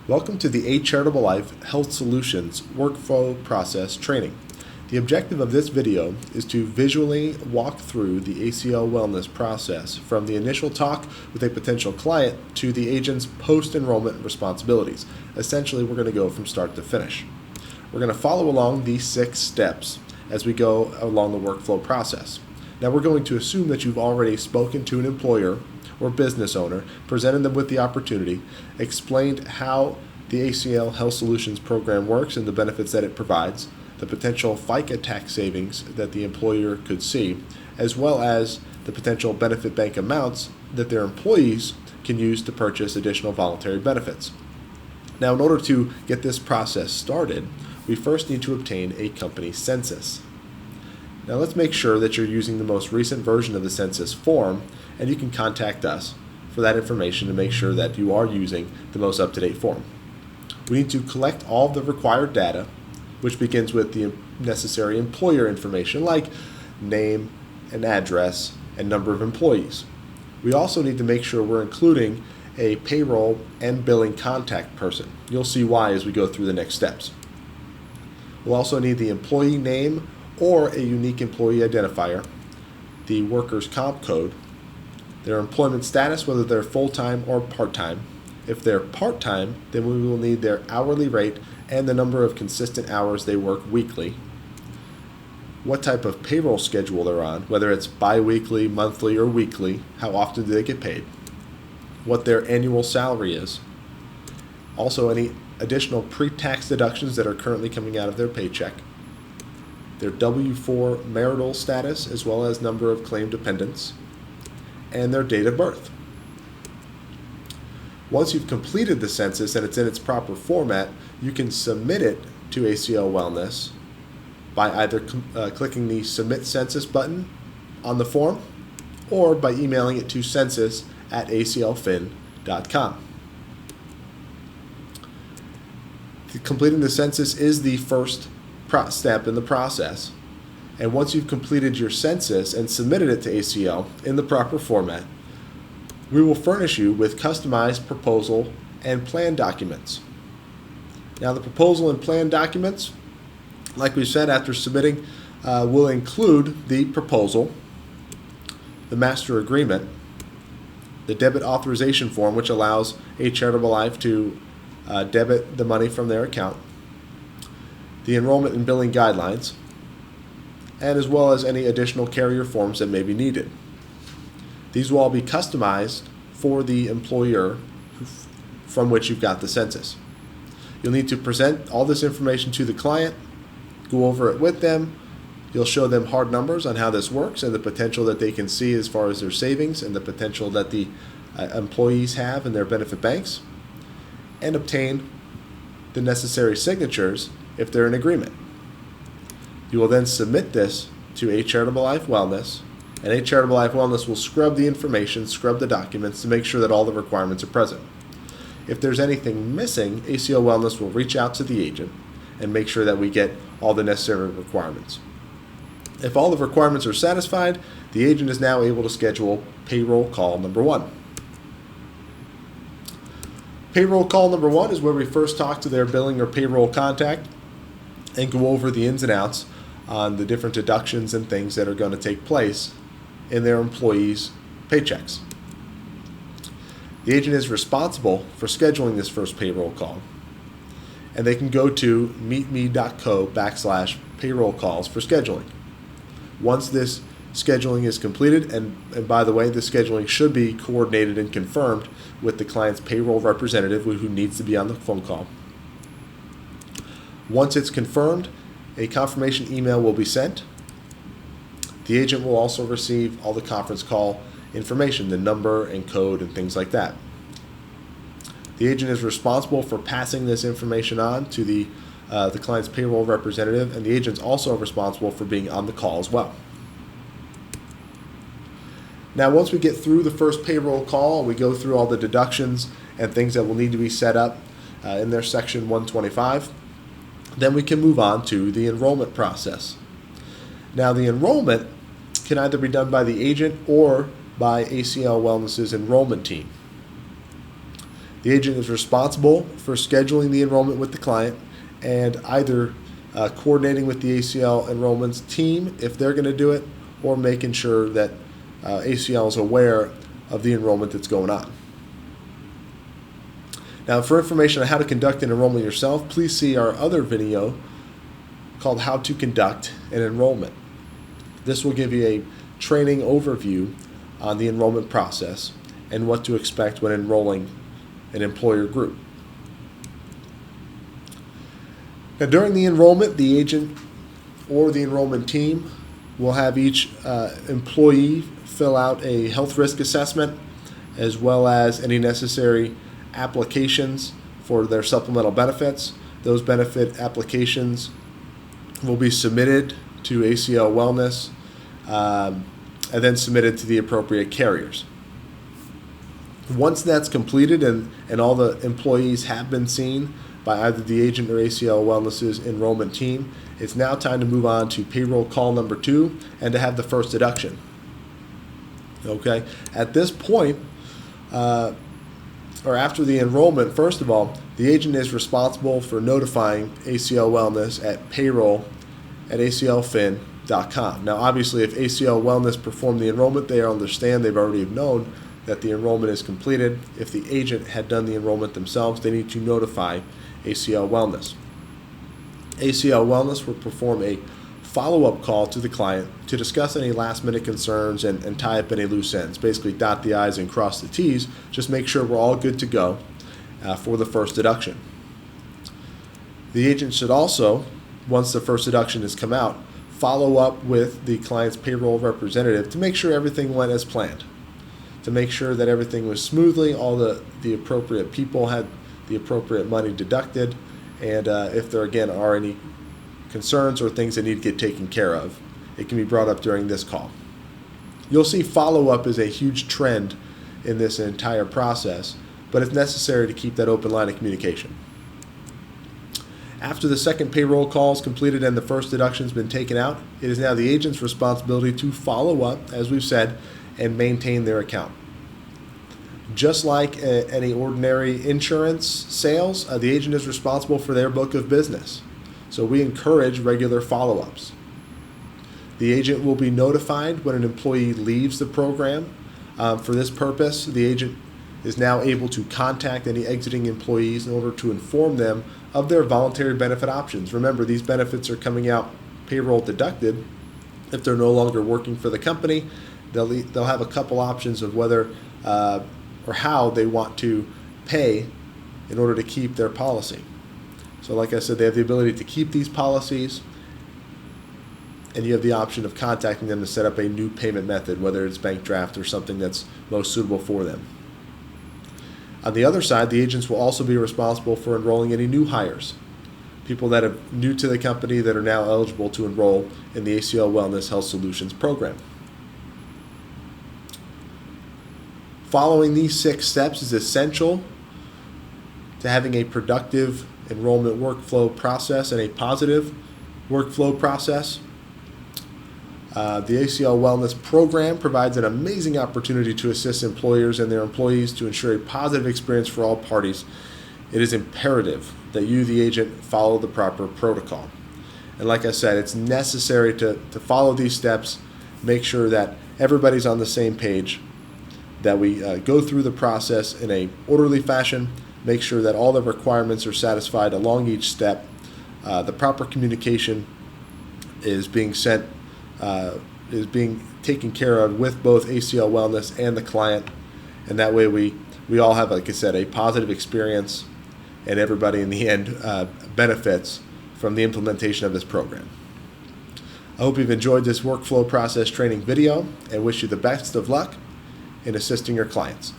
Welcome to the A Charitable Life Health Solutions Workflow Process Training. The objective of this video is to visually walk through the ACL wellness process from the initial talk with a potential client to the agent's post-enrollment responsibilities. Essentially, we're going to go from start to finish. We're going to follow along these 6 steps as we go along the workflow process. Now, we're going to assume that you've already spoken to an employer or business owner, presented them with the opportunity, explained how the ACL Health Solutions program works and the benefits that it provides, the potential FICA tax savings that the employer could see, as well as the potential benefit bank amounts that their employees can use to purchase additional voluntary benefits. Now, in order to get this process started, we first need to obtain a company census. Now, let's make sure that you're using the most recent version of the census form, and you can contact us for that information to make sure that you are using the most up-to-date form. We need to collect all of the required data, which begins with the necessary employer information like name and address and number of employees. We also need to make sure we're including a payroll and billing contact person. You'll see why as we go through the next steps. We'll also need the employee name or a unique employee identifier, the workers' comp code, their employment status, whether they're full-time or part-time. If they're part-time, then we will need their hourly rate and the number of consistent hours they work weekly, what type of payroll schedule they're on, whether it's bi-weekly, monthly, or weekly, how often do they get paid, what their annual salary is, also any additional pre-tax deductions that are currently coming out of their paycheck, their W-4 marital status, as well as number of claimed dependents, and their date of birth. Once you've completed the census and it's in its proper format, you can submit it to ACL Wellness by either clicking the Submit Census button on the form or by emailing it to census@aclfin.com. Completing the census is the first step in the process. And once you've completed your census and submitted it to ACL in the proper format, we will furnish you with customized proposal and plan documents. Now, the proposal and plan documents, like we said after submitting, will include the proposal, the master agreement, the debit authorization form, which allows A Charitable Life to debit the money from their account, the enrollment and billing guidelines, and as well as any additional carrier forms that may be needed. These will all be customized for the employer from which you've got the census. You'll need to present all this information to the client, go over it with them. You'll show them hard numbers on how this works and the potential that they can see as far as their savings and the potential that the employees have in their benefit banks, and obtain the necessary signatures if they're in agreement. You will then submit this to A Charitable Life Wellness, and A Charitable Life Wellness will scrub the information, scrub the documents to make sure that all the requirements are present. If there's anything missing, ACL Wellness will reach out to the agent and make sure that we get all the necessary requirements. If all the requirements are satisfied, the agent is now able to schedule payroll call number 1. Payroll call number 1 is where we first talk to their billing or payroll contact and go over the ins and outs on the different deductions and things that are going to take place in their employees' paychecks. The agent is responsible for scheduling this first payroll call, and they can go to meetme.co/payroll calls for scheduling. Once this scheduling is completed, and by the way, the scheduling should be coordinated and confirmed with the client's payroll representative who needs to be on the phone call. Once it's confirmed, a confirmation email will be sent. The agent will also receive all the conference call information, the number and code and things like that. The agent is responsible for passing this information on to the client's payroll representative, and the agent's also responsible for being on the call as well. Now, once we get through the first payroll call, we go through all the deductions and things that will need to be set up in their section 125. Then we can move on to the enrollment process. Now, the enrollment can either be done by the agent or by ACL Wellness's enrollment team. The agent is responsible for scheduling the enrollment with the client and either coordinating with the ACL enrollments team if they're going to do it, or making sure that ACL is aware of the enrollment that's going on. Now, for information on how to conduct an enrollment yourself, please see our other video called How to Conduct an Enrollment. This will give you a training overview on the enrollment process and what to expect when enrolling an employer group. Now, during the enrollment, the agent or the enrollment team will have each employee fill out a health risk assessment, as well as any necessary applications for their supplemental benefits. Those benefit applications will be submitted to ACL Wellness and then submitted to the appropriate carriers. Once that's completed and all the employees have been seen by either the agent or ACL Wellness's enrollment team, it's now time to move on to payroll call number 2 and to have the first deduction. Okay, at this point, or after the enrollment, first of all, the agent is responsible for notifying ACL Wellness at payroll@aclfin.com. Now, obviously, if ACL Wellness performed the enrollment, they understand, they've already known that the enrollment is completed. If the agent had done the enrollment themselves, they need to notify ACL Wellness. ACL Wellness will perform a follow-up call to the client to discuss any last-minute concerns and tie up any loose ends. Basically, dot the I's and cross the T's. Just make sure we're all good to go for the first deduction. The agent should also, once the first deduction has come out, follow up with the client's payroll representative to make sure everything went as planned, to make sure that everything was smoothly, all the appropriate people had the appropriate money deducted, and if there again are any concerns or things that need to get taken care of, it can be brought up during this call. You'll see follow-up is a huge trend in this entire process, but it's necessary to keep that open line of communication. After the second payroll call is completed and the first deduction has been taken out, it is now the agent's responsibility to follow up, as we've said, and maintain their account. Just like any ordinary insurance sales, the agent is responsible for their book of business. So we encourage regular follow-ups. The agent will be notified when an employee leaves the program. For this purpose, the agent is now able to contact any exiting employees in order to inform them of their voluntary benefit options. Remember, these benefits are coming out payroll deducted. If they're no longer working for the company, they'll have a couple options of whether or how they want to pay in order to keep their policy. So like I said, they have the ability to keep these policies, and you have the option of contacting them to set up a new payment method, whether it's bank draft or something that's most suitable for them. On the other side, the agents will also be responsible for enrolling any new hires, people that are new to the company that are now eligible to enroll in the ACL Wellness Health Solutions program. Following these 6 steps is essential to having a productive enrollment workflow process and a positive workflow process. The ACL Wellness program provides an amazing opportunity to assist employers and their employees to ensure a positive experience for all parties. It is imperative that you, the agent, follow the proper protocol. And like I said, it's necessary to follow these steps, make sure that everybody's on the same page, that we go through the process in a orderly fashion, make sure that all the requirements are satisfied along each step. The proper communication is being sent, is being taken care of with both ACL Wellness and the client, and that way we all have, like I said, a positive experience, and everybody in the end benefits from the implementation of this program. I hope you've enjoyed this workflow process training video and wish you the best of luck in assisting your clients.